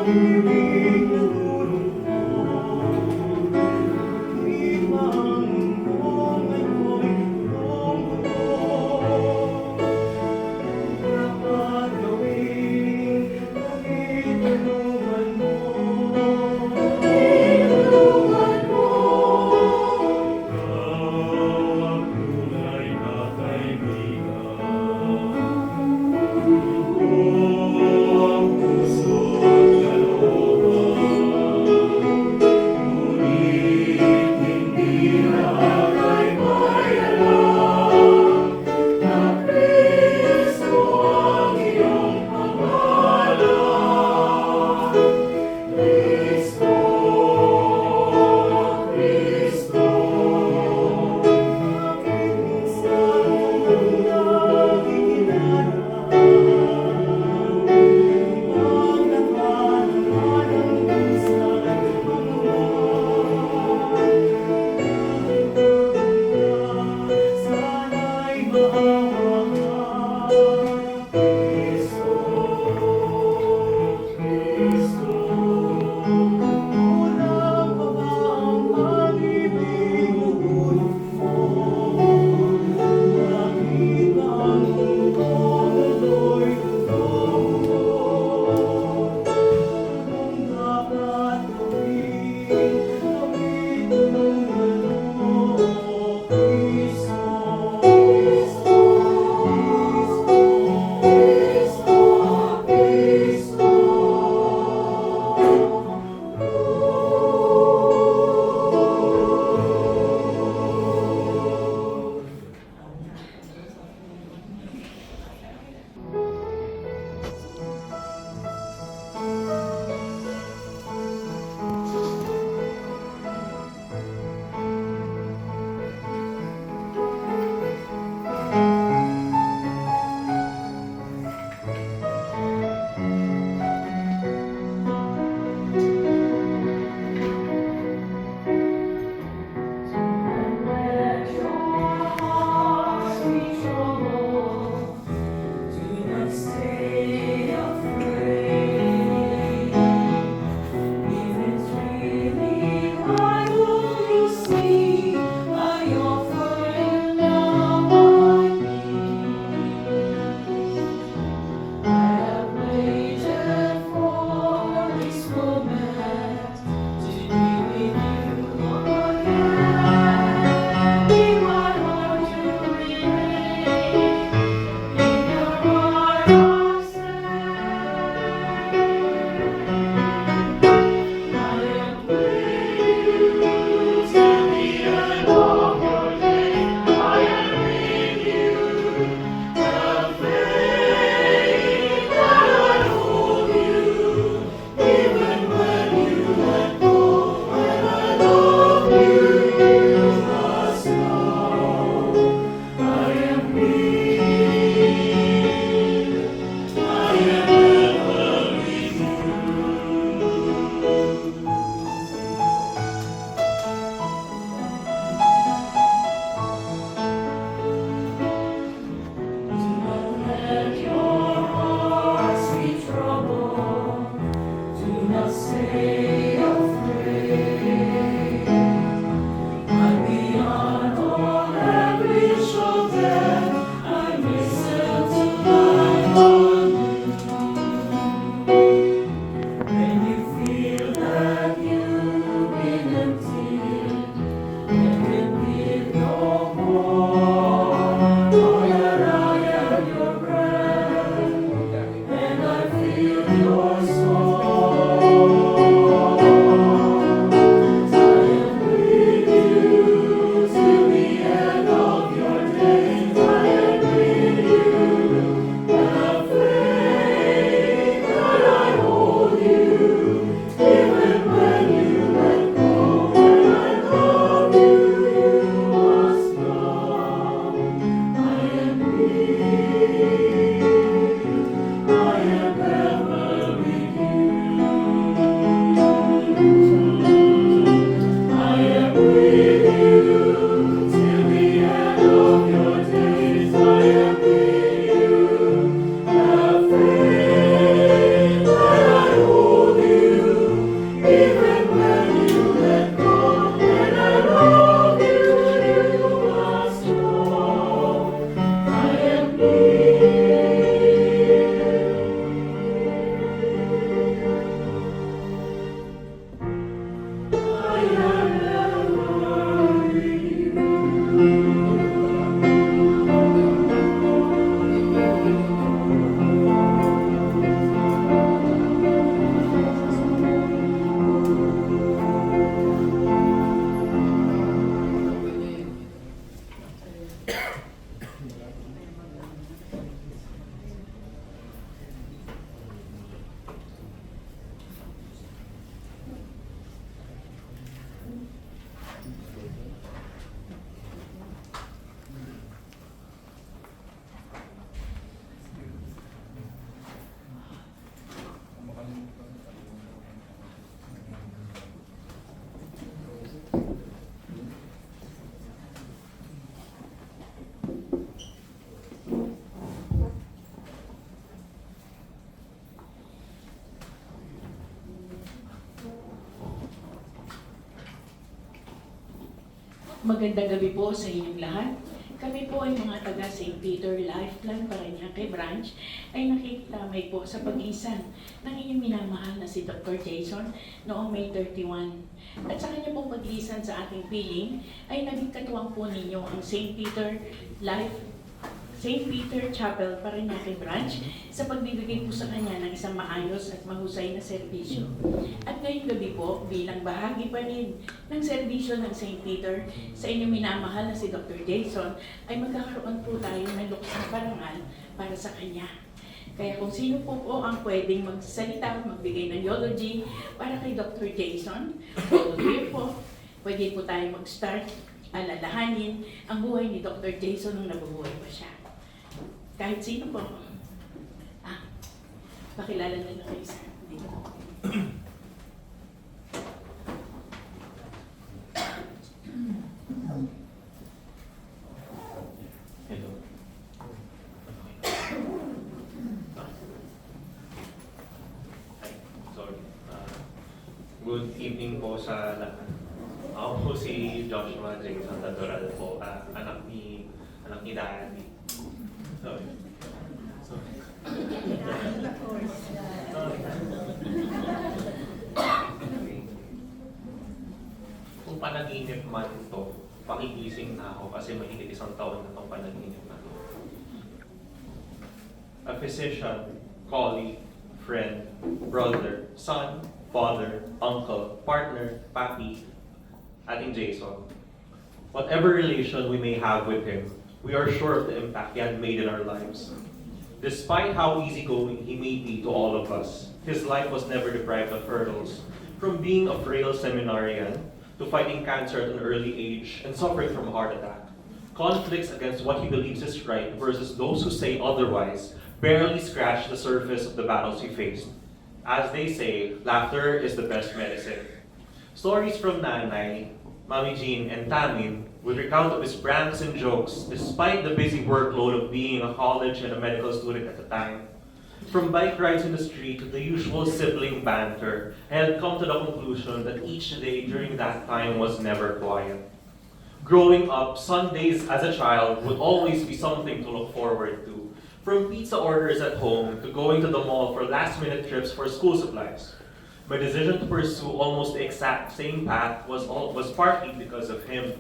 pag-ibig na lulungkot. Di ba ang mundo ngayon'y pulong-pulong? Dapat gawin, pagtulungan mo. Pagtulungan mo. Ikaw ang tunay na kaibigan. Ang puso't kalooban. Magandang gabi po sa inyong lahat. Kami po ay mga taga St. Peter Life Plan Parañaque Branch ay nakikitamay po sa pag-isan ng inyong minamahal na si Dr. Jason noong May 31. At sa kanya pong pag-isan sa ating piling ay naging katuwang po ninyo ang St. Peter Chapel Parañaque Branch sa pagbibigay po sa kanya ng isang maayos at mahusay na serbisyo. At ngayong gabi po, bilang bahagi pa rin ng serbisyo ng St. Peter sa inyong minamahal na si Dr. Jason, ay magkakaroon po tayo ng luksang parangal para sa kanya. Kaya kung sino po ang pwedeng magsalita, magbigay ng eulogy para kay Dr. Jason, volunteer po, pwede po tayo mag-start alalahanin ang buhay ni Dr. Jason nung nabubuhay pa siya. Kahit sino po. Pakilala na lang kayo sa dito. Hello. Sorry. Good evening po sa lahat. Ako po si Joshua Jason Tadoral po, anak ni Daddy. Sorry. Kung panaginip man to, pakigising na ako kasi mahigit isang taon na itong panaginip na to. A physician, colleague, friend, brother, son, father, uncle, partner, papi, ating Jason. Whatever relation we may have with him, we are sure of the impact he had made in our lives. Despite how easygoing he may be to all of us, his life was never deprived of hurdles. From being a frail seminarian to fighting cancer at an early age and suffering from a heart attack. Conflicts against what he believes is right versus those who say otherwise barely scratch the surface of the battles he faced. As they say, laughter is the best medicine. Stories from Nanay, Mami Jean, and Tamin would recount of his pranks and jokes despite the busy workload of being a college and a medical student at the time. From bike rides in the street to the usual sibling banter, I had come to the conclusion that each day during that time was never quiet. Growing up, Sundays as a child would always be something to look forward to. From pizza orders at home to going to the mall for last-minute trips for school supplies. My decision to pursue almost the exact same path was partly because of him.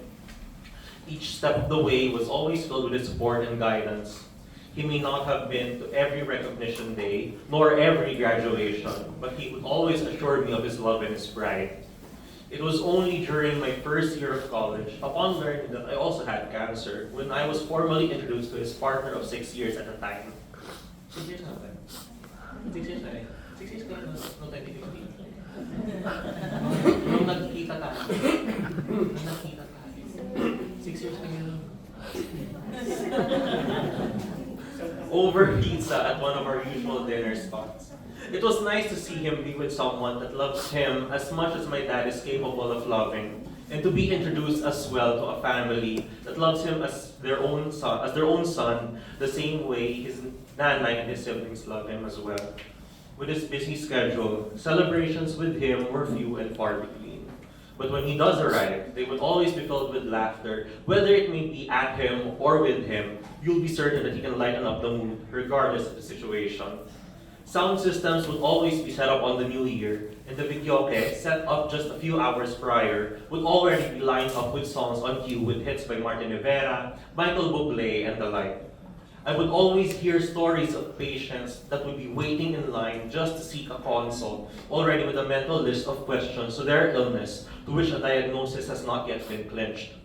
Each step of the way was always filled with his support and guidance. He may not have been to every recognition day, nor every graduation, but he would always assure me of his love and his pride. It was only during my first year of college, upon learning that I also had cancer, when I was formally introduced to his partner of 6 years at the time. 6 years na ba? 6 years na eh. 6 years ka na, no 2015. Nung nagkita tayo. 6 years na yun. Over pizza at one of our usual dinner spots. It was nice to see him be with someone that loves him as much as my dad is capable of loving, and to be introduced as well to a family that loves him as their own son, the same way his nanay and his siblings love him as well. With his busy schedule, celebrations with him were few and far between. But when he does arrive, they would always be filled with laughter, whether it may be at him or with him. You'll be certain that he can lighten up the mood, regardless of the situation. Sound systems would always be set up on the new year, and the videoke, set up just a few hours prior, would already be lined up with songs on cue with hits by Martin Rivera, Michael Bublé, and the like. I would always hear stories of patients that would be waiting in line just to seek a consult, already with a mental list of questions to their illness, to which a diagnosis has not yet been clinched.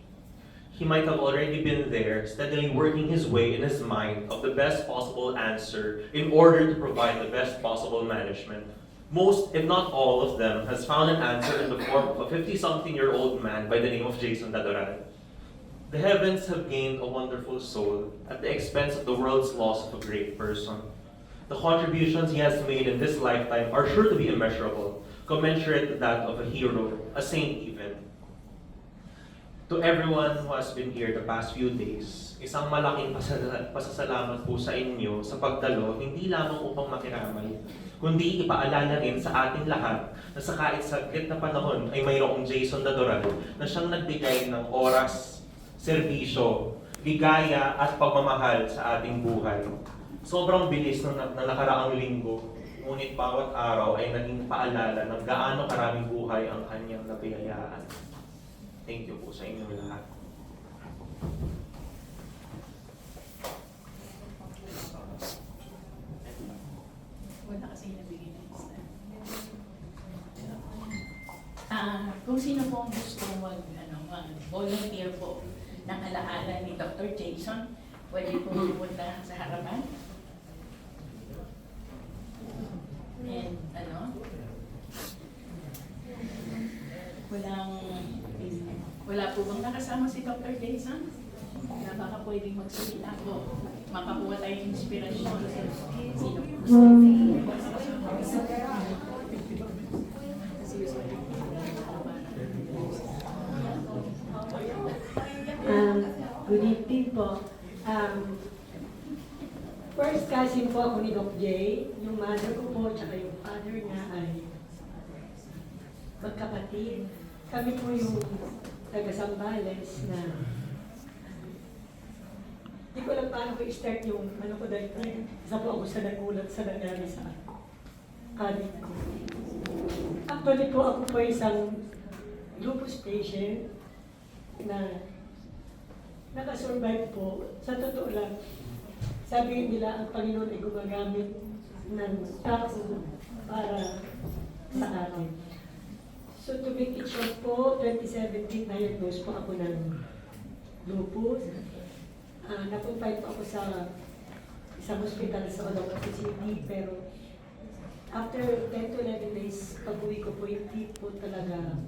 He might have already been there, steadily working his way in his mind of the best possible answer in order to provide the best possible management. Most, if not all of them, has found an answer in the form of a 50-something-year-old man by the name of Jason Dadoran. The heavens have gained a wonderful soul at the expense of the world's loss of a great person. The contributions he has made in this lifetime are sure to be immeasurable, commensurate to that of a hero, a saint even. To everyone who has been here the past few days, isang malaking pasasalamat po sa inyo sa pagdalo, hindi lamang upang makiramay, kundi ipaalala rin sa ating lahat na sa kahit saglit na panahon ay mayroong Jason Dadoral na siyang nagbigay ng oras, serbisyo, ligaya at pagmamahal sa ating buhay. Sobrang bilis ng nakaraang linggo, ngunit bawat araw ay naging paalala ng gaano karaming buhay ang kanyang napiyayaan. Thank you po sa inyong lahat. Wala kasi nabigay na isa. Kung sino po ang gusto mag-volunteer po ng alaala ni Dr. Jason, pwede po pumunta sa harapan. And wala po bang nakasama si Dr. Jason? Na baka pwedeng magsalita po. Makakuha tayong inspirasyon. Sino po gusto? Good evening po. First cousin po ako ni Doc J. Yung mother ko po, tsaka yung father niya ay magkapatid. Kami po yung taga-Sambales na hindi ko lang paano ko i-start yung ko dahil isa po ako sa nagulat sa nangyari sa adik ko. Actually po ako po isang lupus patient na nakasurvive po. Sa totoo lang, sabi nila ang Panginoon ay gumagamit ng tao para sa atin. So to make it short po, 2017 diagnosed po ako ng lupus. Napunpay po ako sa isang hospital sa Olongapo City, pero after 10 to 11 days, pag-uwi ko po, hindi po talaga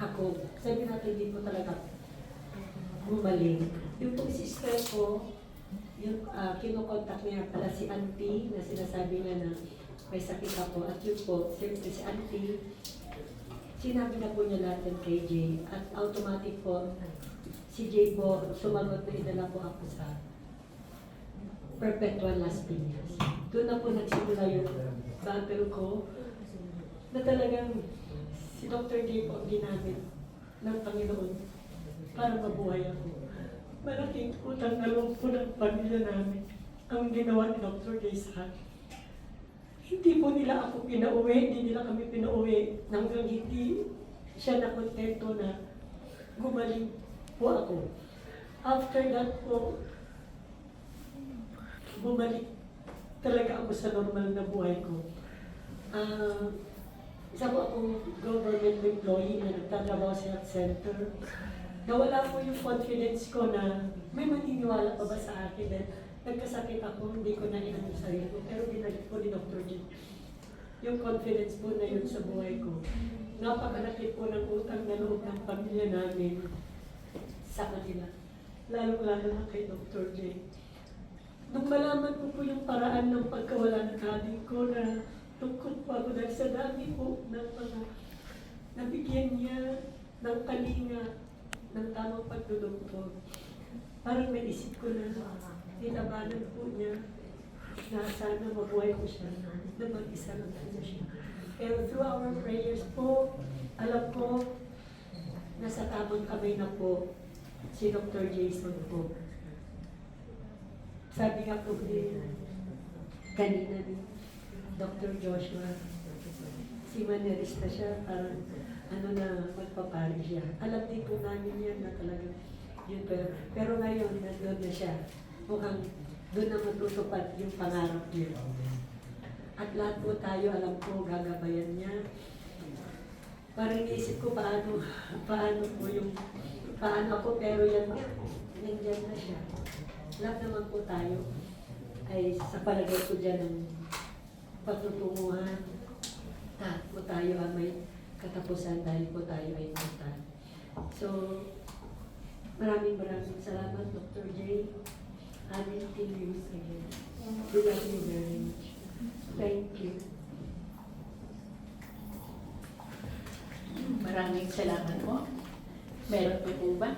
ako. Sabi natin, hindi po talaga gumaling. Yung pong sister ko, yung kinokontak niya pala si auntie na sinasabi niya na may sakit ako. At yun po, siyempre si auntie, sinabi na po niya lahat ng kay Jay. At automatic po, si Jay po, sumagot na idala po ako sa Perpetual Las Piñas. Doon na po nagsimula yung battle ko na talagang si Dr. Jay po ang ginamit ng Panginoon para mabuhay ako. Malaking utang na loob po ng pamilya namin ang ginawa ni Dr. Jay sa akin. Hindi po nila ako pinauwi, hindi nila kami pinauwi hanggang hindi siya nakontento na gumaling po ako. After that po, bumalik talaga ako sa normal na buhay ko. Isa po akong government employee na nagtatrabaho sa health center. Nawala po yung confidence ko na may maniniwala pa ba sa akin dahil nagkasakit ako, hindi ko na inang sarili ko. Pero binalik po ni Dr. G yung confidence po na yun sa buhay ko. Napakalaki po ng utang na loob ng pamilya namin sa kanila. Lalong-lalo na kay Dr. J. Nung malaman ko po yung paraan ng pagkawala ng adik ko na tungkol po ako dahil sa dami po ng mga nabigyan niya ng kalinga ng tamang pagdudoktor. Parang naisip ko na nilabanan po niya na sana mabuhay ko siya na mag-isa lang po siya. Pero through our prayers po, alam ko nasa tamang kamay na po si Dr. Jason po. Sabi nga po din kanina ni Dr. Joshua, si Maneris na siya, parang magpapari siya. Alam din po namin yan na talagang yun. Pero ngayon, nandun na siya. Mukhang doon na matutupad yung pangarap niya. At lahat po tayo, alam ko, gagabayan niya. Parang iisip ko paano ako, pero yan, nandiyan na siya. Lahat naman po tayo ay sa palagay ko dyan ng pagtutunguhan. Lahat po tayo ang may katapusan dahil po tayo ay mortal. So, maraming salamat, Dr. J. Amin team again. We love you very much. Thank you. Maraming salamat po. Meron po ba?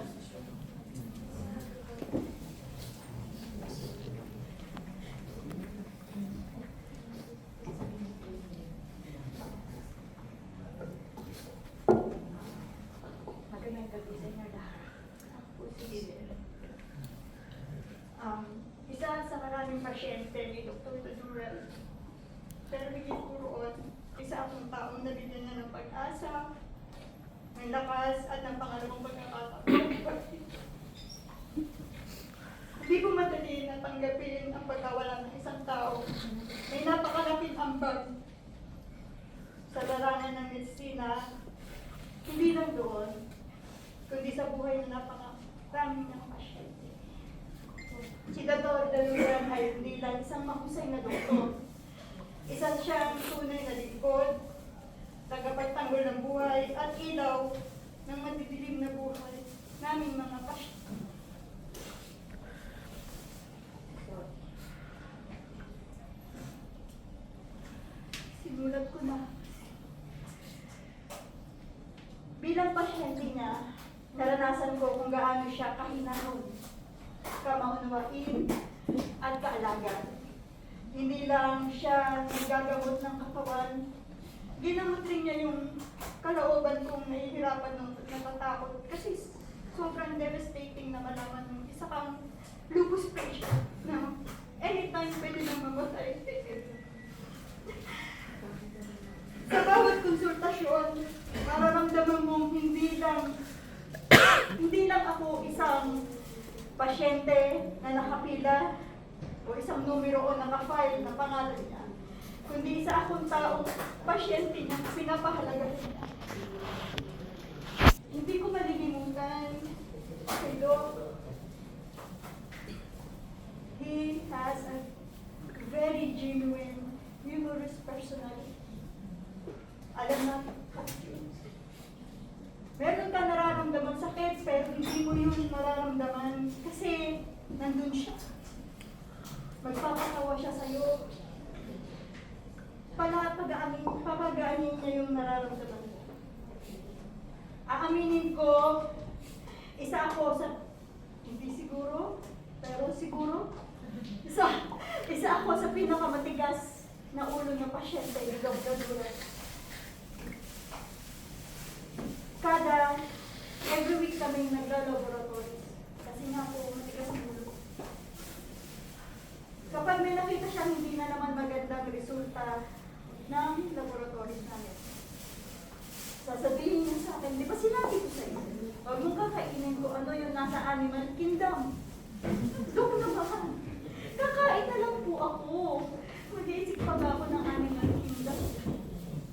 pasyente ni Dr. Tadurel. Pero higit po roon, isa akong taong nabigyan niya ng pag-asa, ng lakas at ng pangalawang pagkakataon. Hindi ko madali na tanggapin ang pagkawala ng isang tao. May napakalaking ambag sa larangan ng medisina, hindi lang doon, kundi sa buhay na napakarami ng pasyente. Si Dr. Daluyan ay hindi lang isang mahusay na doktor. Isa siyang tunay na lingkod, tagapagtanggol ng buhay at ilaw ng madidilim na buhay naming mga pasyente. Sinulat ko na. Bilang pasyente niya, naranasan ko kung gaano siya kahinahon, kamaunawain, at kaalaga. Hindi lang siya nagagamot ng katawan, ginamot rin niya yung kalooban kong nahihirapan ng natatakot kasi sobrang devastating na malaman ng isa kang lupus patient na anytime pwede nang mamatay. Sa bawat konsultasyon, mararamdaman mong hindi lang ako isang pasyente na nakapila o isang numero o nakafile na pangalan niya, kundi isa akong taong pasyente niya, pinapahalagahan niya. Hindi ko malilimutan si Doc. He has a very genuine, humorous personality. Alam na, meron ka nararamdaman sakit, pero hindi mo yun nararamdaman kasi nandun siya. Magpapatawa siya sa'yo. Papagaanin niya yung nararamdaman mo. Aaminin ko, isa ako sa, hindi siguro, pero siguro, isa ako sa pinakamatigas na ulo ng pasyente, ni Dr. Duran. Every week kami nagla-laboratories. Kasi nga po, matigas ang ulo. Kapag may nakita siya hindi na naman magandang resulta ng laboratories namin, sasabihin niya sa akin, di ba sinabi ko sa'yo, huwag mong kakainin ko ano yung nasa animal kingdom. Dok naman, kakain na lang po ako. Mag-iisip pa ba ako ng animal kingdom?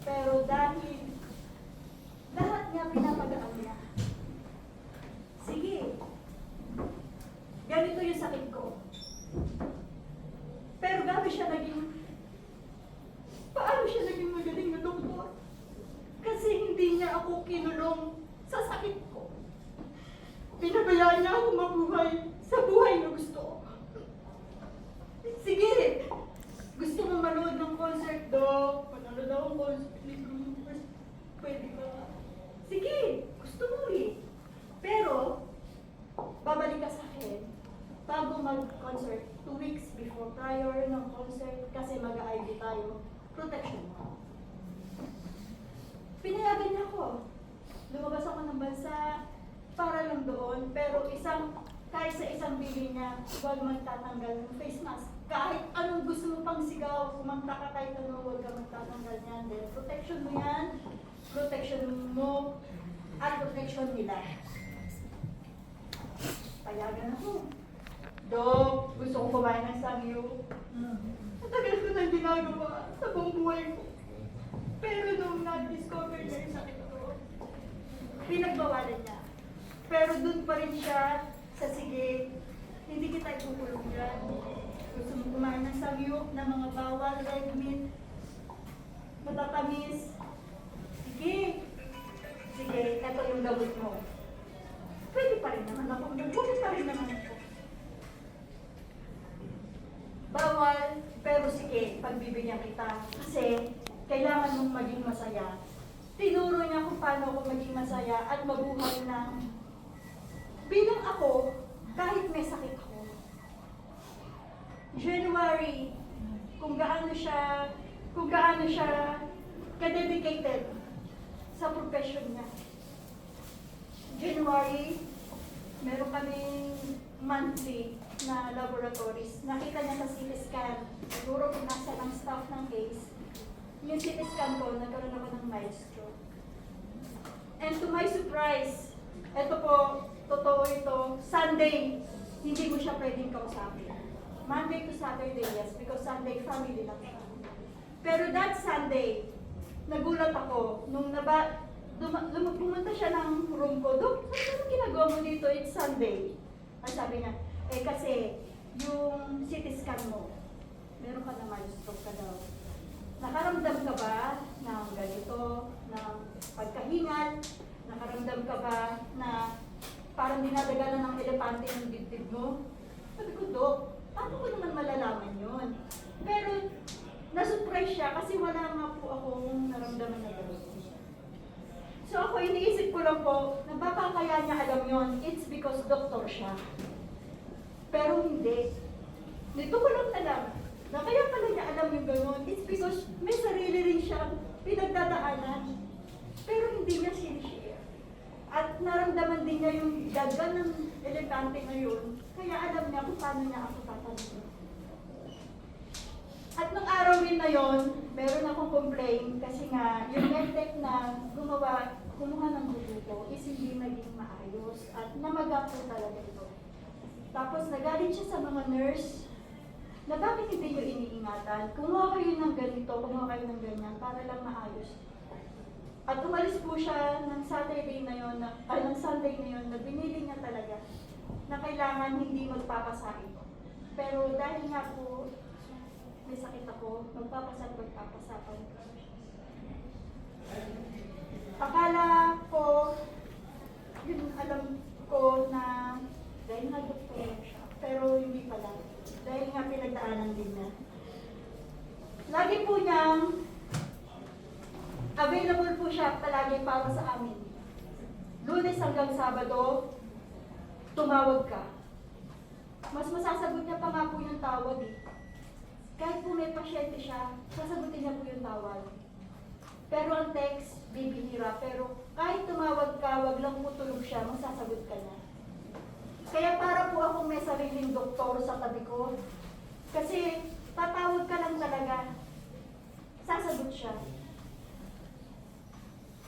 Pero dahil lahat niya pinapagaan niya. Sige, ganito yung sakit ko. Pero paano siya naging magaling na doktor? Kasi hindi niya ako kinulong sa sakit ko. Pinabayaan niya ako mabuhay sa buhay na gusto ko. Sige, gusto mo manood ng concert, Doc? Manood ako ng concert ni Bruce. Pwede ba? Sige, gusto mo eh. Pero, babalik ka sa akin bago mag-concert 2 weeks before prior ng concert kasi mag-IV tayo. Protection mo. Pinayagan niya ako. Lumabas ako ng bansa para lang doon, pero kahit sa isang bili niya, huwag magtatanggal ng face mask. Kahit anong gusto mo pang sigaw, kumanta ka kahit ano, huwag ka magtatanggal niyan. Then, protection mo yan, protection mo, at protection nila. Payagan ako. Dok, gusto ko kumain ng samyo. Matagal ko nang ginagawa sa buong buhay ko. Pero nung na-discover niya yung sakit ko, pinagbawalan niya. Pero dun pa rin siya sa sige, hindi kita ikukulong dyan. Gusto mo kumain ng samyo, ng mga bawal, red meat, matatamis. Sige. Sige, ito yung gamot mo. Pwede pa rin naman ako. Pwede pa rin naman ako. Bawal, pero sige, pagbibigyan kita. Kasi, kailangan mong maging masaya. Tinuro niya kung paano ako maging masaya at mabuhay ng bilang ako, kahit may sakit ako. January, kung gaano siya ka-dedicated sa profession niya. January, meron kaming monthly na laboratories. Nakita niya sa CT scan, siguro pinasa ng staff ng case. Yung CT scan ko, nagkaroon ako ng mild stroke. And to my surprise, eto po, totoo ito, Sunday, hindi mo siya pwedeng kausapin. Monday to Saturday, yes, because Sunday family lang siya. Pero that Sunday, nagulat ako nung pumunta siya ng room ko. Dok, ano ginagawa mo dito? It's Sunday. Ay sabi niya, kasi yung CT scan mo, meron ka na mild stroke ka daw. Nakaramdam ka ba ng ganito, ng pagkahingal? Nakaramdam ka ba na parang dinadaganan ng elepante yung dibdib mo? Sabi ko, Dok, paano ko naman malalaman yun? Pero na-surprise siya kasi wala nga po akong naramdaman na gano'n. So ako, iniisip ko lang po, na baka kaya niya alam yun, it's because doktor siya. Pero hindi. Nito ko lang alam, na kaya pala niya alam yung gano'n, it's because may sarili rin siya pinagdadaanan. Pero hindi niya sinishare. At naramdaman din niya yung daga ng elepante ngayon, kaya alam niya kung paano niya ako tatanungin. At nung araw rin na yon, meron akong complaint kasi nga yung medtech na kumuha ng dugo ko is hindi naging maayos at namaga po talaga ito. Tapos nagalit siya sa mga nurse na bakit hindi nyo iniingatan? Kumuha kayo ng ganito, kumuha kayo ng ganyan para lang maayos. At umalis po siya ng Saturday na yon, ng Sunday na yon, na binili niya talaga na kailangan hindi magpapasahin. Pero dahil nga po may sakit ako, magpapasapan. Akala ko, yun alam ko na dahil nga doktor siya, pero hindi pala. Dahil nga pinagdaanan din niya. Lagi po niyang available po siya palagi para sa amin. Lunes hanggang Sabado, tumawag ka. Mas masasagot niya pa nga po yung tawag eh. Kahit po may pasyente siya, sasagutin niya po yung tawag. Pero ang text, bibihira. Pero kahit tumawag ka, wag lang po tulog siya, masasagot ka na. Kaya para po akong may sariling doktor sa tabi ko. Kasi tatawag ka lang talaga, sasagot siya.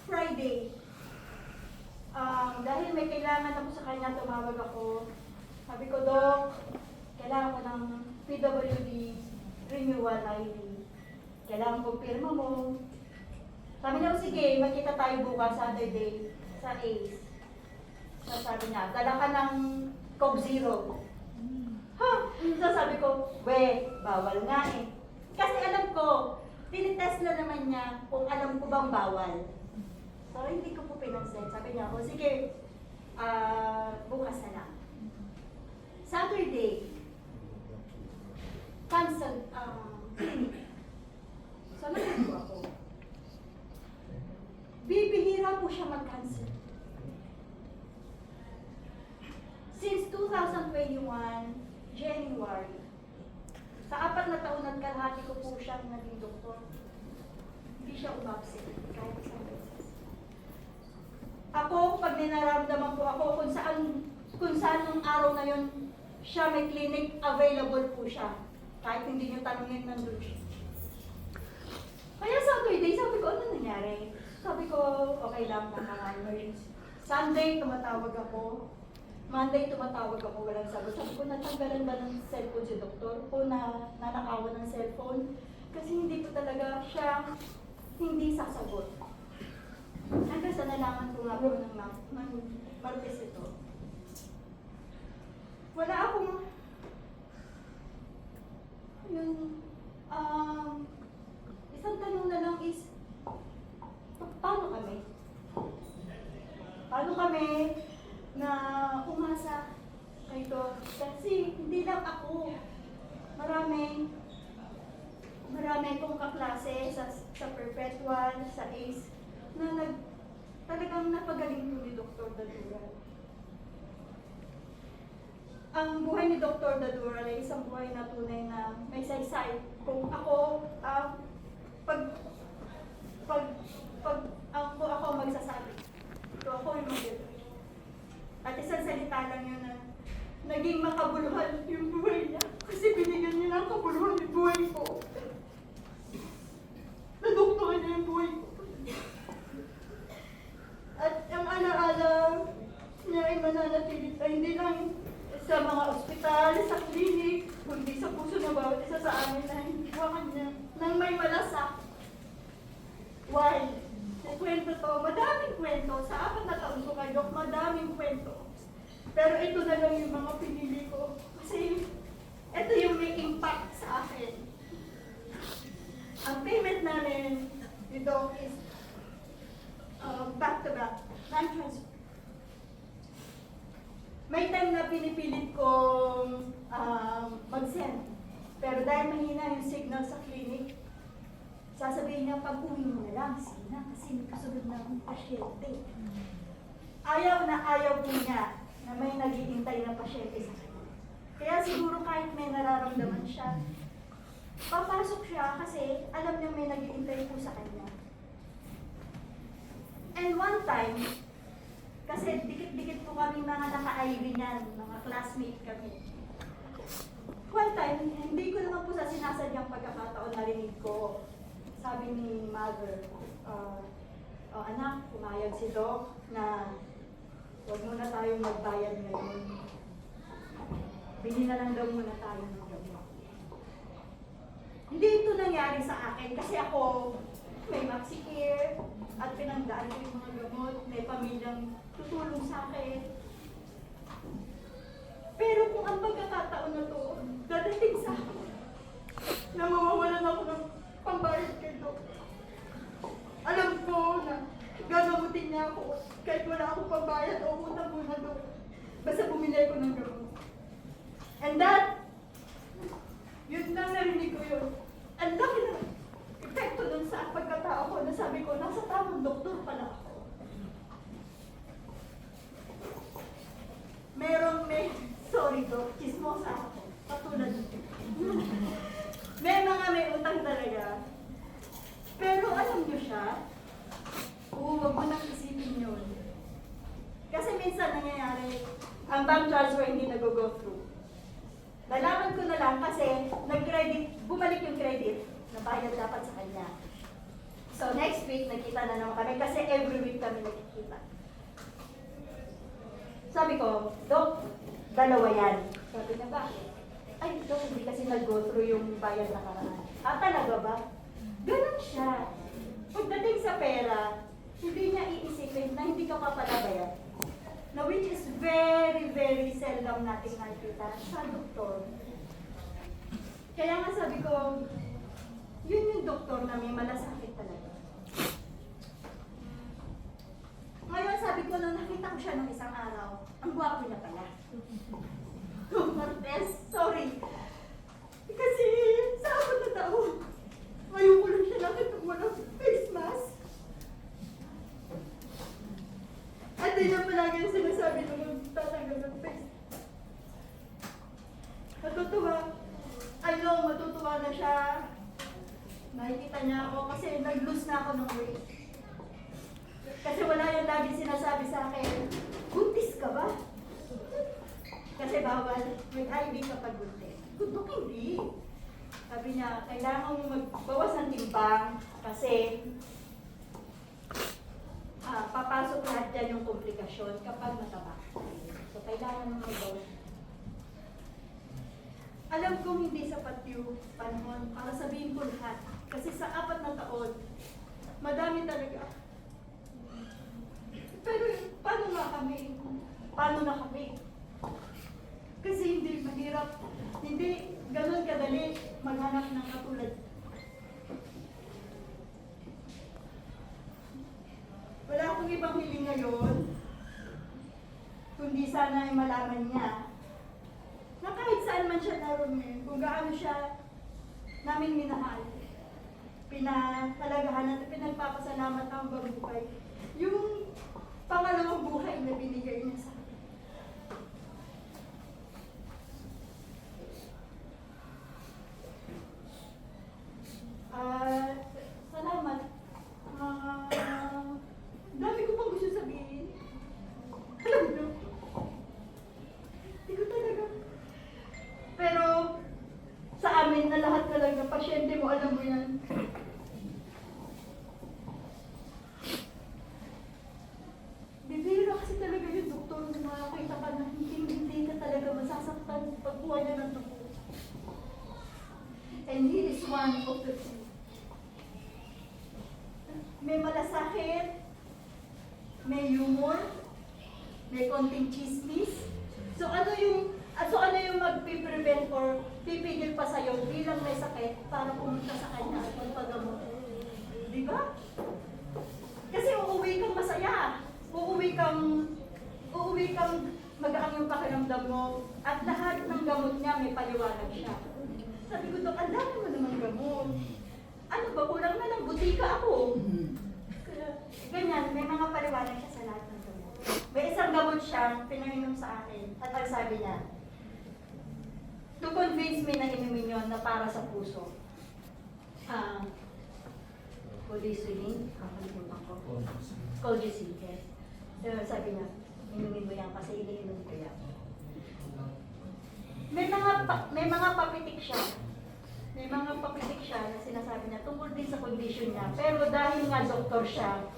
Friday, dahil may kailangan ako sa kanya, tumawag ako. Sabi ko, Dok, kailangan ko ng PWD renewal ID. Kailangan ko pirma mo. Sabi niya, sige, magkita tayo bukas Saturday sa ACE. So, sabi niya, dala ka ng Coke Zero. Ha? So, sabi ko, bawal nga eh. Kasi alam ko, tinitest na naman niya kung alam ko bang bawal. So, hindi ko po pinansin. Sabi niya, sige, bukas na lang. Saturday, cancel clinic. So, nagagawa ko. Bibihira po siya mag-cancel. Since 2021, January, sa 4 na taon at kalahati ko po siya naging doktor. Hindi siya umabsent kahit isang beses. Ako, pag ninaramdaman po ako kung saan nung araw na yun, siya may clinic, available po siya. Kahit hindi niyo tanungin, nandun siya. Kaya Saturday, sabi ko, ano nangyari? Sabi ko, okay lang, emergency. Sunday, tumatawag ako. Monday, tumatawag ako, walang sagot. Sabi ko, natanggalan ba ng cellphone si doktor? O nanakawan ng cellphone? Kasi hindi po talaga siya hindi sasagot. Hanggang sa nalaman ko nga po ng Martes ito. Wala akong isang tanong na lang is, paano kami? Paano kami na umasa kay Doc? Kasi hindi lang ako. Marami kong kaklase sa Perpetual, sa ACE, na talagang napagaling po ni Dr. Dadural. Ang buhay ni Dr. Dadural ay isang buhay na tunay na may saysay. Kung ako, ako magsasabi, ito ako yung mag-ito. At isang salita lang yun na naging makabuluhan yung kwento to, madaming kwento. Sa 4 na taon ko kay Doc, madaming kwento. Pero ito na lang yung mga pinili ko. Kasi ito yung may impact sa akin. Ang payment namin ni Doc is back-to-back, non-transfer. May time na pinipilit kong mag-send. Pero dahil mahina yung signal sa clinic, sasabihin niya, pag-uwi mo na lang, Sina, kasi may kasunod na akong pasyente. Ayaw na ayaw po niya na may naghihintay na pasyente sa kanya. Kaya siguro kahit may nararamdaman siya, papasok siya kasi alam niya may naghihintay po sa kanya. And one time, kasi dikit-dikit po kami mga naka-IV niyan, mga classmate kami. One time, hindi ko naman po sa sinasadyang pagkakataon narinig ko. Sabi ni mother, anak, pumayag si Doc na huwag muna tayong magbayad ngayon. Bili na lang daw muna tayo ng gamot. Hindi ito nangyari sa akin kasi ako may MaxiCare at pinagdaan ko yung mga gamot, may pamilyang tutulong sa akin. Pero kung ang pagkakataon na to, dadating sa akin, na mawawalan ako ng pambayad kay Doc. Alam ko na gagamutin niya ako kahit wala akong pambayad o utang muna Doc. Basta bumili ko ng gamot. And that, yun na narinig ko yun. Ang laki na epekto dun sa pagkatao ko na sabi ko, nasa tamang doktor pala ako. Sorry Doc, chismosa ako. Patulad nito. May utang talaga. Pero alam nyo siya, huwag mo nang isipin yun. Kasi minsan nangyayari, ang bank transfer hindi nag-go through. Nalaman ko na lang kasi nag-credit, bumalik yung credit na bayad dapat sa kanya. So next week, nakita na naman kami kasi every week kami nakikita. Sabi ko, Doc, dalawa yan. Sabi niya, bakit? Ay, Doc, hindi kasi nag-go through yung bayad na karaan. Ah, talaga ba? Ganun siya. Pagdating sa pera, hindi niya iisipin na hindi ka papalabayan. Na which is very, very seldom natin nakikita sa doktor. Kaya nga sabi ko, yun yung doktor na may malasakit talaga. Ngayon sabi ko, nung nakita ko siya ng isang araw, ang gwapo niya pala. Martes, sorry. Kasi sa apat na taon, ngayon ko lang siya nakita walang face mask. At di na palagi ang sinasabi na magtatanggal ng face. Matutuwa. I know, matutuwa na siya. Nakikita niya ako kasi nag-lose na ako ng weight. Kasi wala yung lagi sinasabi sa akin, buntis ka ba? Kasi bawal, may IV kapag buntis. Kundok hindi. Sabi niya, kailangan mo magbawas ng timbang kasi papasok lahat dyan yung komplikasyon kapag mataba. So, kailangan mo magbawas. Alam kong hindi sapat yung panahon para sabihin ko lahat. Kasi sa 4 na taon, madami talaga. Pero paano na kami? Paano na kami? Kasi hindi mahirap, hindi ganun kadali maghanap ng katulad. Wala akong ibang hiling ngayon, kundi sana ay malaman niya na kahit saan man siya naroon ngayon, kung gaano siya namin minahal, pinapalagahan at pinagpapasalamat ang buhay. Yung pangalawang buhay na binigay niya sa akin. Salamat. Dami ko pang gusto sabihin. Alam mo, hindi ko talaga. Pero sa amin na lahat na lang ng pasyente mo, alam mo yan. Bibira kasi talaga yung doktor magkasakit, may humor, may konting chismis. So ano yung magpiprevent or pipigil pa sa'yo bilang may sakit para pumunta sa kanya at magpagamot? Di ba? Kasi uuwi kang masaya. Uuwi kang magaan yung pakiramdam mo. At lahat ng gamot niya may paliwanag siya. Sabi ko, Dok, ang dami mo naman gamot. Ano ba, kulang na lang, butika ako. Kaya, ganyan, may mga paliwanag siya sa lahat ng gamot. May isang gamot siya, pinainom sa akin. At ang sabi niya, to convince me na inumin yun na para sa puso. Colchicine, kakalimutan ko. Colchicine, yes. So, sabi niya, inumin mo yan kasi iniinom ko yan. May mga papitik siya. May mga papitik siya na sinasabi niya tungkol din sa condition niya. Pero dahil nga doktor siya,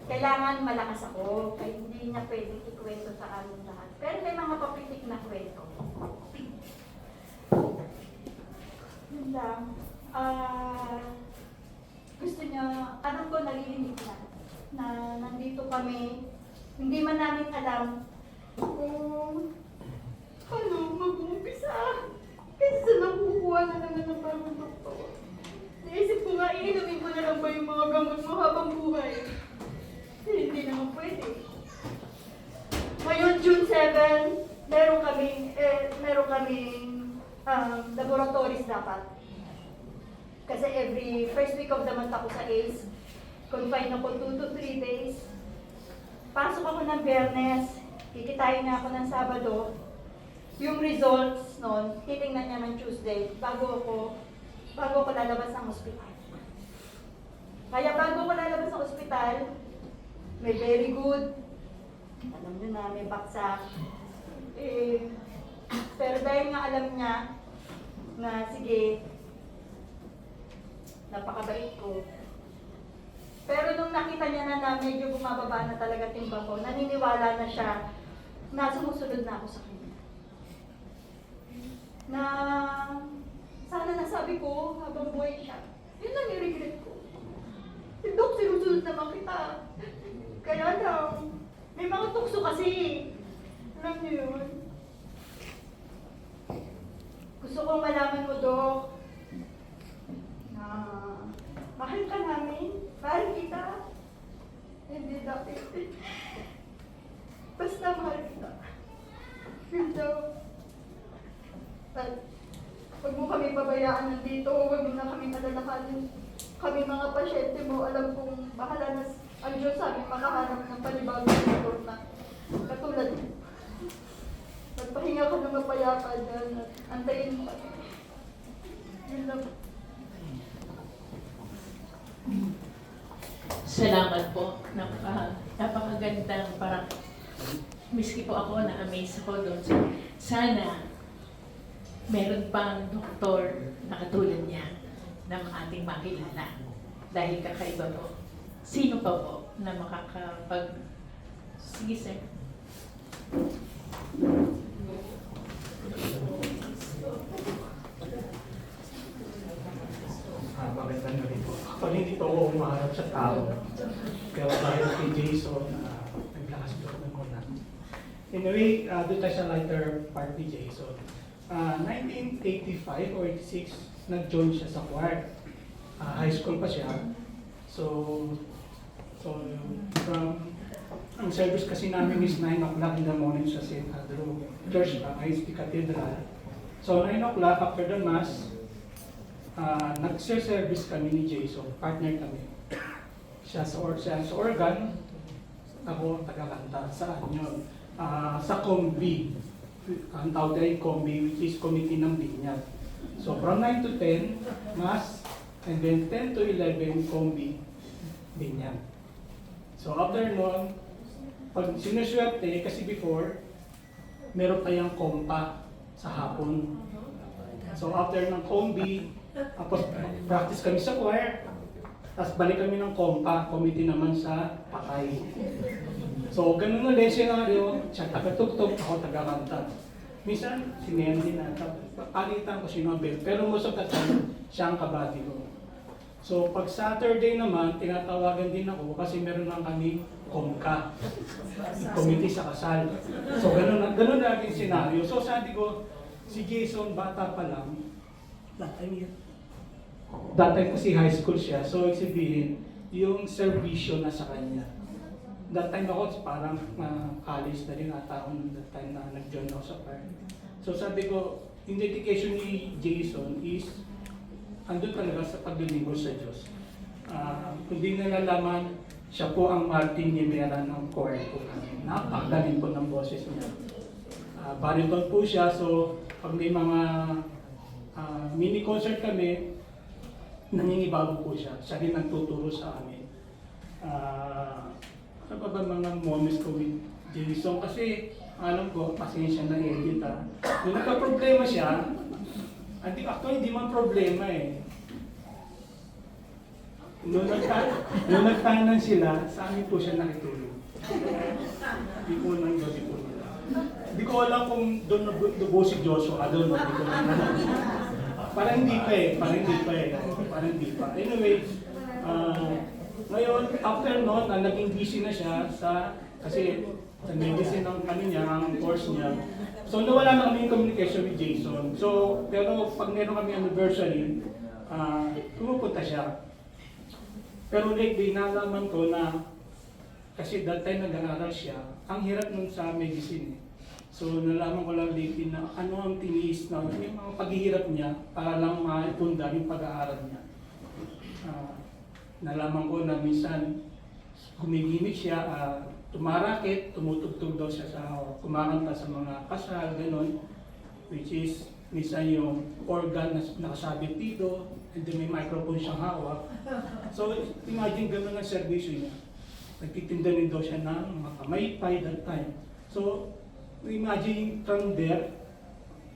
kailangan malakas ako. Kaya hindi niya pwedeng ikwento sa amin lahat. Pero may mga papitik na kwento. Yun lang. Gusto niya, alam ko nalilimit na nandito kami. Hindi man namin alam kung paano mag-uumpisa. Kasi sa nakukuha na naman ng bagong doktor. Naisip ko nga, iinumin ko na lang ba yung mga gamot mo habang buhay? Hindi naman pwede. Ngayon, June 7, meron kaming laboratories dapat. Kasi every first week of the month ako sa ACE, confine ako 2 to 3 days. Pasok ako ng Biyernes, kikitain na ako ng Sabado. Yung results noon, titingnan niya ng Tuesday bago ako lalabas ng ospital. Kaya bago ako lalabas ng ospital, may very good, alam niyo na, may baksak. Pero dahil nga alam niya na sige, napakabait ko. Pero nung nakita niya na medyo bumababa na talaga timbang ko, naniniwala na siya na sumusunod na ako sa kanya. Na sana nasabi ko habang buhay siya. Yun lang yung regret ko. Dok, sinusunod naman kita. Kaya lang, may mga tukso kasi. Alam niyo yun. Gusto kong malaman mo, Dok, na mahal ka namin. Mahal kita. Hindi dati. Basta mahal kita. Yun daw. At huwag mo kami pabayaan nandito, huwag mo na kami alalahanin. Kami mga pasyente mo, alam kong bahala na ang Diyos sa amin makahanap ng panibagong doktor na katulad mo. Magpahinga ka ng mapayapa dyan at antayin mo kami. Yun lang. Salamat po. Napakagandang parang miski po ako na-amaze ako doon. Sana meron pang doktor na katulad niya na ating makilala. Dahil kakaiba po. Sino pa po na makakapag... Sige, sir. Magandang gabi po. Actually, hindi po ako umaharap sa tao. Pero dahil kay Jason, naglakas doon ng muna. Anyway, doon tayo sa lighter part ni Jason. 1985 or 86, nag-join siya sa choir. High school pa siya. So from ang service kasi namin is 9 o'clock in the morning sa St. Andrew Church, ISP Cathedral. So 9 o'clock after the Mass, nag-service kami ni Jason, partner kami. Siya sa organ, ako taga-kanta. Saan yun? Sa Combi. Ang tawag ay Combi, which is Committee ng Binyag. So from 9 to 10, Mass, and then 10 to 11, Combi, Binyag. So after nun, pag sinuswerte, kasi before, meron tayong kompa sa hapon. So after ng Combi, tapos practice kami sa choir, tapos balik kami ng kompa, committee naman sa Patay. So ganun ulit scenario, siya taga-tugtog, ako taga-kanta. Minsan, sinayan din natin, palitan ko si Nobel, pero most of the time, siya ang kabady ko. So pag Saturday naman, tinatawagan din ako kasi meron lang kami COMCA, committee sa kasal. So ganun na aking senaryo. So sabi ko, si Jason bata pa lang, that time kasi high school siya, so sabihin, yung servisyo na sa kanya. That time ako parang college na rin ata ako that time na nag-join ako sa choir. So sabi ko, yung dedication ni Jason is andun talaga sa paglilingkod sa Diyos. Kung di nalalaman, siya po ang Martin Nimera ng choir po kami. Napakagaling po ng boses niya. Bariton po siya, so pag may mga mini concert kami, nangingibago po siya. Siya rin nagtuturo sa amin. Ano pa ba mga moments ko with Jason? Kasi alam ko, pasensya na edit ha. Nung nagka-problema siya, actually, hindi man problema eh. Nung nagtanan sila, sa amin po siya nakitulog. Hindi po nang gabi po nila. Hindi ko alam kung doon nabuo si Joshua, doon hindi ko alam. Parang hindi pa. Anyway, ngayon, after noon, naging busy na siya kasi sa medicine ang niya, ang course niya. So nawala na kami yung communication with Jason. So, pero pag meron kami anniversary, pumupunta siya. Pero lately, nalaman ko na, kasi that time nag-aaral siya, ang hirap nun sa medicine. So nalaman ko lang lately na ano ang tiniis na yung mga paghihirap niya para lang maipunda yung pag-aaral niya. Nalaman ko na minsan gumigimik siya, tumarakit, tumutugtog daw siya sa kumakanta sa mga kasal, gano'n. Which is, minsan yung organ na nakasabit dito, and then may microphone siyang hawak. So, imagine gano'n ang servisyo niya. Nagtitinda rin daw siya ng mga kamaypay that time. So, imagine from there,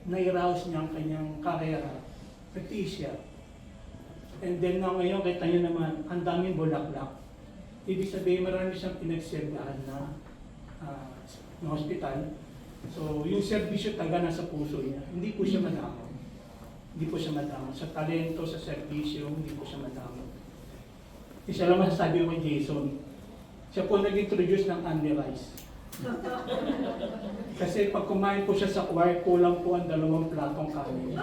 nai-rouse niya ang kanyang karera. Nagtiis siya. And then ngayon, kita niyo naman, ang daming bulaklak. Ibig sabihin, marami siyang pinagserbahan na hospital. So, yung serbisyo talaga nasa puso niya. Hindi po siya madamo. Sa talento, sa serbisyo, hindi po siya madamo. Isa lang masasabi ko kay Jason, siya po nag-introduce ng Andy Rice. Kasi pag kumain po siya sa choir, kulang po ang 2 platong kanin.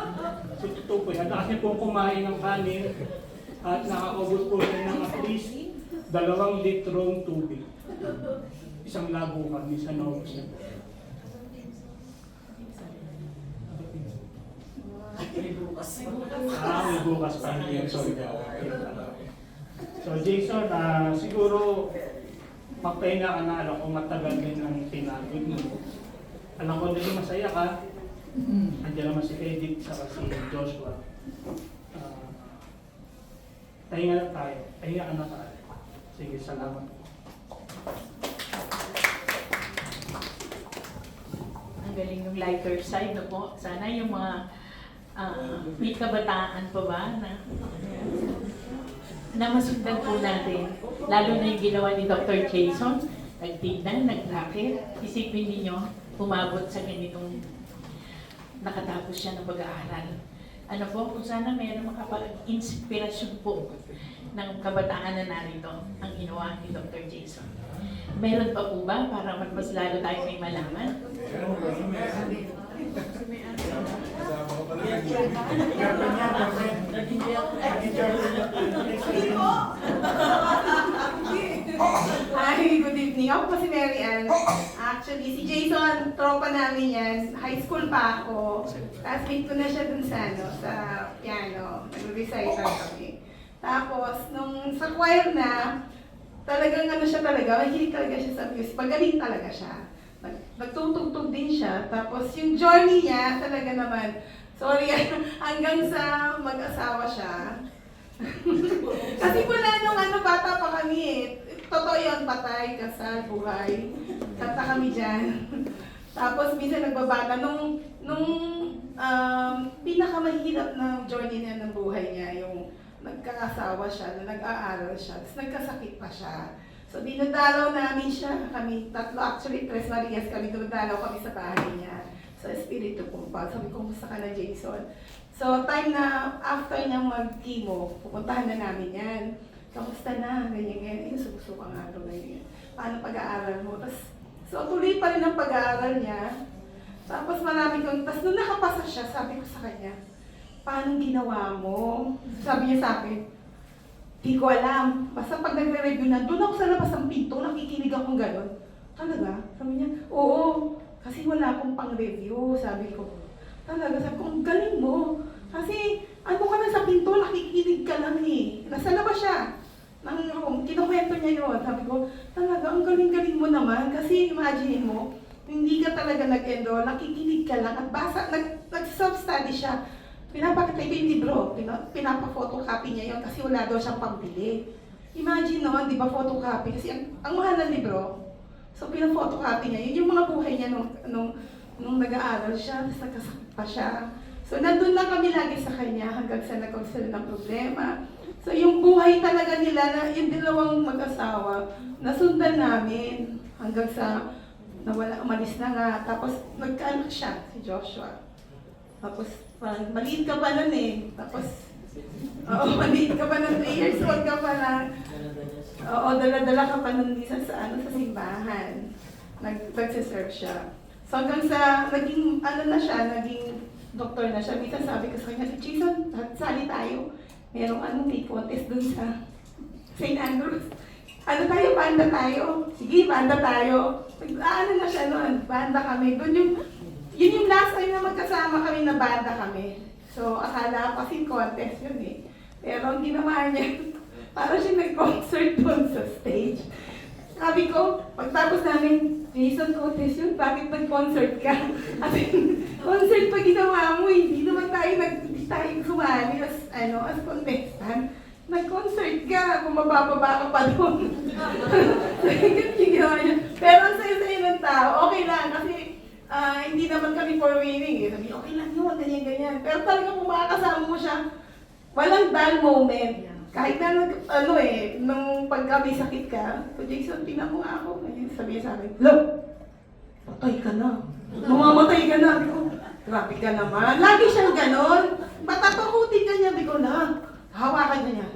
So, totoo po yan. Kasi po kumain ng kanin at nakakaubos po siya ng at least 2 litrong tubig. Isang labukan, minsan naubos siya. May bukas pa rin. Sorry. So Jason, siguro magpahinga ka na, alam ko matagal din ang pinagod mo. Alam ko din masaya ka. Andiyan naman si Edith saka si Joshua. Pahinga na tayo. Pahinga ka na tayo. Sige, salamat. Ang galing ng lighter side na po. Sana yung mga may kabataan pa ba na masundan po natin. Lalo na yung ginawa ni Dr. Jason. Nagtignan, nag-racket. Isipin ninyo, umabot sa ganitong nakatapos siya ng pag-aaral. Ano po, kung sana mayroong makapag-inspirasyon po ng kabataan na narito ang ginawa ni Dr. Jason. Meron pa po ba para mas lalo tayo may malaman? Hi, good evening. Ako po si Mary Ann. Actually, si Jason, tropa namin yan. High school pa ako. Classmate ko na siya dun sa piano. Nag-recital kami. Tapos, nung sa choir na, talagang mahilig talaga siya sa music. Magaling talaga siya. Nagtutugtog din siya. Tapos, yung journey niya, talaga naman, sorry, hanggang sa mag-asawa siya. Kasi mula nung bata pa kami eh. Totoo yun, patay, kasal, buhay. Kanta kami dyan. Tapos minsan nagbabata. Nung pinakamahirap na journey niya ng buhay niya, yung nagkaasawa siya, na nag-aaral siya, tapos nagkasakit pa siya. So dinadalaw namin siya, kami tatlo, actually 3 Marias kami, dinadalaw kami sa bahay niya. Sa Espiritu Kumpal. Sabi ko, kumusta ka na, Jason? So, time na after niyang mag-chemo, pupuntahan na namin yan. Kamusta na? Ganyan. Yung susuka nga ito, ganyan. Paano pag-aaral mo? So, tuloy pa rin ang pag-aaral niya. Tapos marami kong, tapos nung nakapasa siya, sabi ko sa kanya, paano ginawa mo? Sabi niya sa akin, di ko alam. Basta pag nagre-review na, doon ako sa labas ng pinto, nakikinig akong gano'n. Talaga? Sabi niya, oo. Kasi wala akong pang-review, sabi ko. Talaga, sabi ko, ang galing mo. Kasi, ano ka na sa pinto, nakikinig ka lang eh. Nasa labas siya ng room, kinukwento niya yun. Sabi ko, talaga, ang galing-galing mo naman. Kasi imagine mo, hindi ka talaga nag-enroll, nakikinig ka lang at basa, nag-self-study siya. Pinapakita ko yung libro, pinapa-photocopy niya yun kasi wala daw siyang pambili. Imagine noon, di ba, photocopy, kasi ang mahal ng libro. So, pina-photocopy niya, yun yung mga buhay niya nung nag-aaral siya, tapos nagkasakit pa siya. So, nandun lang kami lagi sa kanya hanggang sa nagkaroon sila ng problema. So, yung buhay talaga nila, na yung dalawang mag-asawa, nasundan namin hanggang sa umalis na nga. Tapos, nagkaanak siya, si Joshua. Tapos, maliit ka pa nun eh. Tapos, maliit ka pa nun, 3 years old ka pa lang. Oo, dala-dala ka pa nun isa sa simbahan. Nagsiserve siya. So hanggang sa, naging doktor na siya. Minsan sabi ko sa kanya, Jason, sali tayo. May contest dun sa St. Andrews. Banda tayo. Sige, banda tayo. Na siya noon, banda kami. Yun yung last time na magkasama kami na banda kami. So akala ko kasi contest yun eh. Pero ang ginawa niya, parang siya nag-concert doon sa stage. Sabi ko, pagtapos namin, Jason, contest yun, bakit nag-concert ka? Kasi, concert pa ginawa mo, hindi naman tayo sumali as contestant. Nag-concert ka, bumababa ka pa doon. Pero ang sayo-sayo ng tao, okay lang, kasi hindi naman kami for winning eh. Sabi, okay lang yun, ganyan-ganyan. Pero talaga kung makakasama mo siya, walang dull moment. Kahit na nung pagka may sakit ka, Jason, tingnan mo nga ako. Sabi niya sa akin, look, patay ka na. Mamamatay ka na. Sabi ko, grabe ka naman. Lagi siyang ganon. Patatakutin ka niya. Sabi ko, hawakan na niya.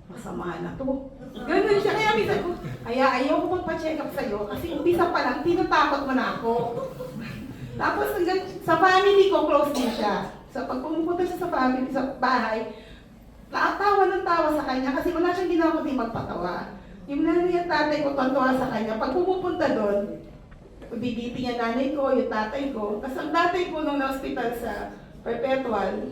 Masama na to. Ganon siya. Kaya minsan ko, ayaw ko magpa-check up sa'yo kasi umpisa pa lang, tinatakot mo na ako. Tapos sa family ko, close din siya. So pag pumupunta siya sa family, sa bahay, tawa ng tawa sa kanya kasi wala siyang ginawa kundi magpatawa. Yung nanay at tatay ko tontuwa sa kanya, pag pumupunta doon, bibiti niya nanay ko, yung tatay ko. Kasi ang tatay ko nung na-hospital sa Perpetual,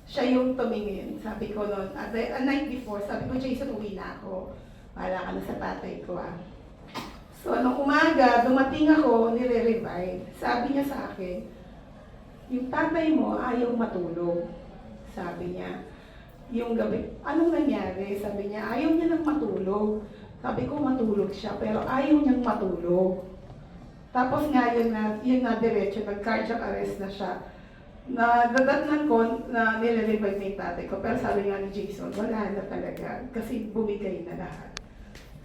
siya yung tumingin. Sabi ko noon, a night before, sabi ko, Jason, uwi na ako. Wala ka na sa tatay ko ah. So nung umaga, dumating ako, nire-revive. Sabi niya sa akin, yung tatay mo ayaw matulog. Sabi niya, yung gabi, anong nangyari? Sabi niya, ayaw niya nang matulog. Sabi ko, matulog siya, pero ayaw niyang matulog. Tapos nga, yun na diretso, nag-cardiac arrest na siya. Nadadatnan ko na nire-revive na yung tatay ko, pero sabi nga ni Jason, wala na talaga, kasi bumigay na lahat.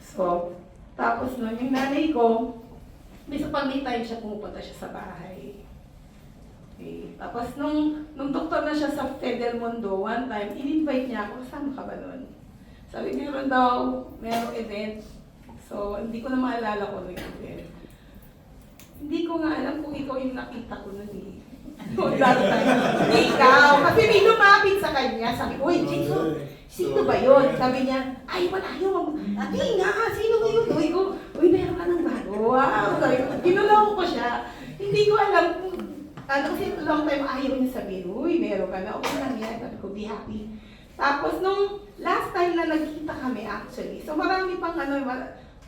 So, tapos nun, yung nanay ko, pag may time siya, pumupunta siya sa bahay. Okay. Tapos nung doktor na siya sa Fidel Mundo, one time, in-invite niya ako, kasama ka ba nun? Sabi, merong event. So, hindi ko na maalala kung ano yung event. Hindi ko nga alam kung ikaw yung nakita ko nun eh. Ikaw, kasi may lumapit sa kanya, sabi ko, uy, Jason, sino ba yun? Sabi niya, ay, wala yun. Ati nga, sino ba yun? Uy, meron ka ng bago. Sabi ko, kinulong ko siya. Hindi ko alam kung kasi long time ayaw niya sabihin, uy, meron ka na, okay lang yan. Sabi ko, be happy. Tapos, nung last time na nagkita kami actually, so marami pang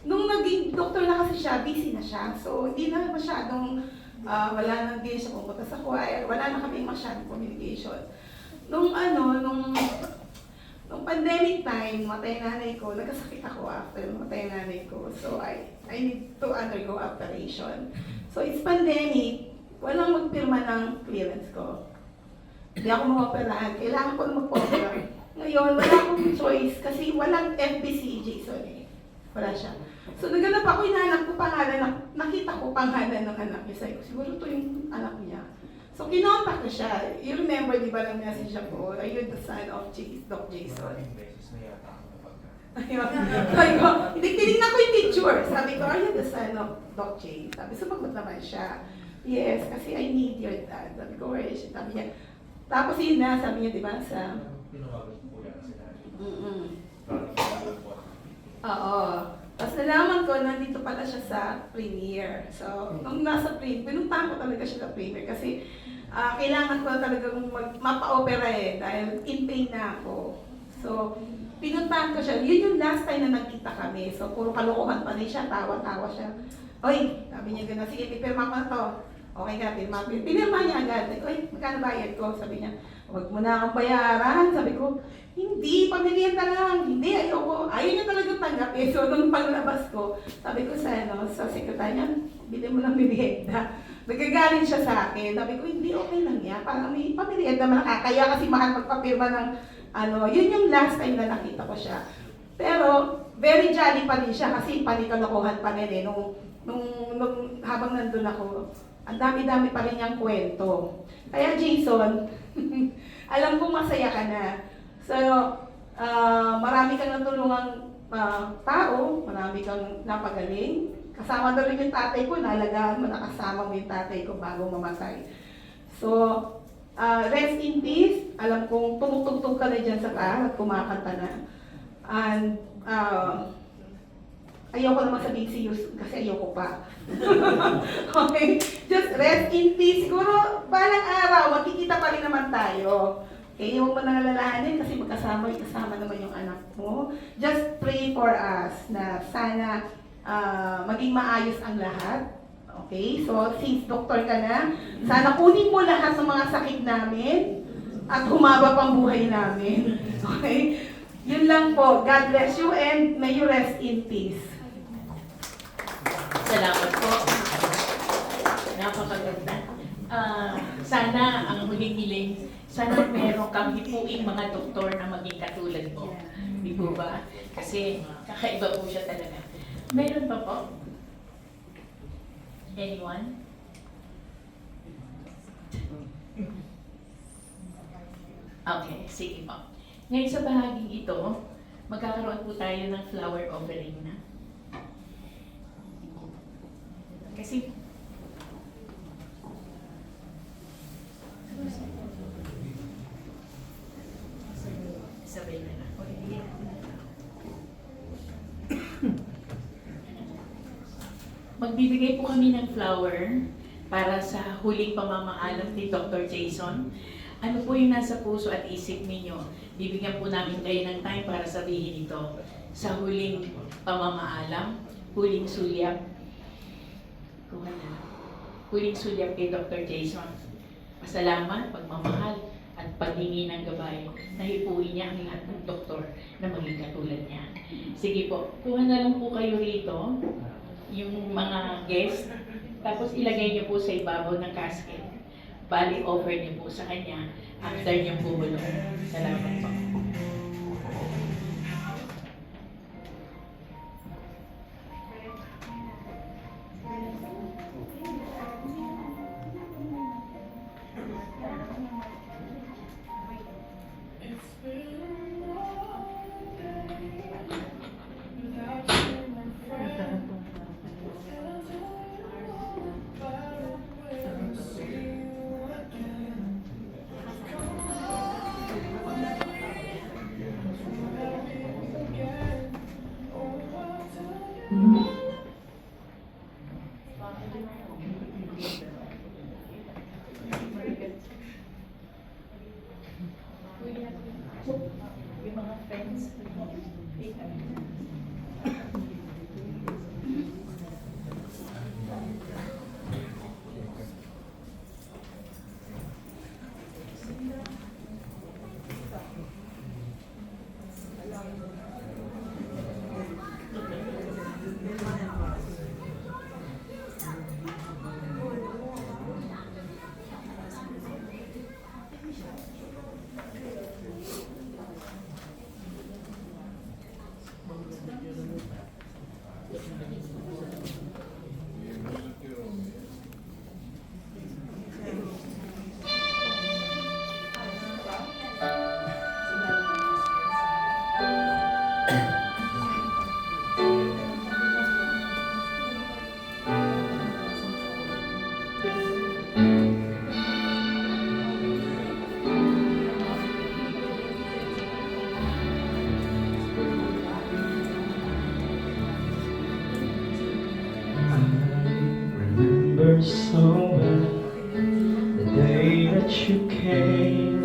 nung naging doktor na kasi siya, busy na siya. So, hindi na masyadong, wala na din siya pumunta sa choir, wala na kami masyadong communication. Nung pandemic time, matay nanay ko, nagkasakit ako after matay nanay ko. So, I need to undergo operation. So, it's pandemic, walang magpirma ng clearance ko. Hindi ako ma-operahan. Kailangan ko na mag-opera. Ngayon, wala akong choice kasi walang FBC Jason eh. Wala siya. So, naganap ako, hinahanap ko pangalan, nakita ko pangalan ng anak niya. Sabi ko, siguro ito yung anak niya. So, kinontak ko siya. You remember, di ba, ng message ako, are you the son of Doc Jason? Ayun. Sabi ko, hindi, tinignan ko yung picture. Sabi ko, are you the son of Doc J? Sabi, sumagot naman siya. Yes, kasi I need your dad. Sabi ko, where is she? Sabi niya, tapos yun na, sabi niya, di ba, sa... Oo. Tapos nalaman ko, nandito pala siya sa premiere. So, nung nasa premiere, pinuntahan ko talaga siya sa premiere kasi kailangan ko talagang mapa-opera dahil in pain na ako. So, pinuntahan ko siya. Yun yung last time na nagkita kami. So, puro kalokohan pa rin siya, tawa-tawa siya. Oy, sabi niya gano'n, sige, pipirma ko na to. Okay ka, pirma. Pinirma niya agad. Oy, magkano bayad ko? Sabi niya, huwag mo na akong bayaran. Sabi ko, hindi, pamilihan lang. Hindi, ayoko. Ayaw niya talagang tanggapin. So, nung paglabas ko, sabi ko sa sekretary niya, bili mo ng merienda. Nagagaling siya sa akin. Sabi ko, hindi, okay lang yan. Parang may pamilihan naman nakakaya kasi mahal magpapirma ng yun yung last time na nakita ko siya. Pero, very jolly pa rin siya kasi panikalokohan pa rin nung habang nandun ako, ang dami-dami pa rin niyang kwento. Kaya Jason, alam kong masaya ka na. So, marami kang natulungang tao, marami kang napagaling. Kasama na rin yung tatay ko, nalagaan mo, nakasama mo yung tatay ko bago mamatay. So, rest in peace. Alam kong tumutugtog ka na dyan sa taas at kumakanta na. And, ayoko naman sabihin serious kasi ayoko pa. Okay? Just rest in peace. Siguro, balang araw, makikita pa rin naman tayo. Okay? Huwag mo nang alalahanin kasi kasama naman yung anak mo. Just pray for us na sana maging maayos ang lahat. Okay? So, since doktor ka na, sana kunin mo lahat ng mga sakit namin at humaba pang buhay namin. Okay? Yun lang po. God bless you and may you rest in peace. Salamat po. Napakaganda. Sana ang huling hiling, sana meron kang hipuing mga doktor na maging katulad mo. Di po ba? Kasi kakaiba po siya talaga. Meron pa po? Anyone? Okay, sige po. Ngayon sa bahaging ito, magkakaroon po tayo ng flower offering na. Kasi sabay na lang. Magbibigay po kami ng flower para sa huling pamamaalam ni Dr. Jason. Ano po yung nasa puso at isip ninyo? Bibigyan po namin kayo ng time para sabihin ito sa huling pamamaalam, huling sulyap. Huling sulyap kay Dr. Jason. Pasalamat, pagmamahal, at paghingi ng gabay na hipuin niya ang lahat ng doktor na maging katulad niya. Sige po, kuha na lang po kayo rito, yung mga guest, tapos ilagay niyo po sa ibabaw ng casket. Bali, offer niyo po sa kanya after niyo bumulong. Salamat po. that you came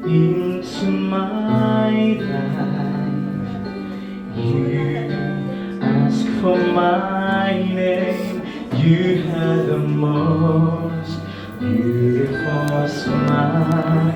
into my life. You asked for my name. You had the most beautiful smile.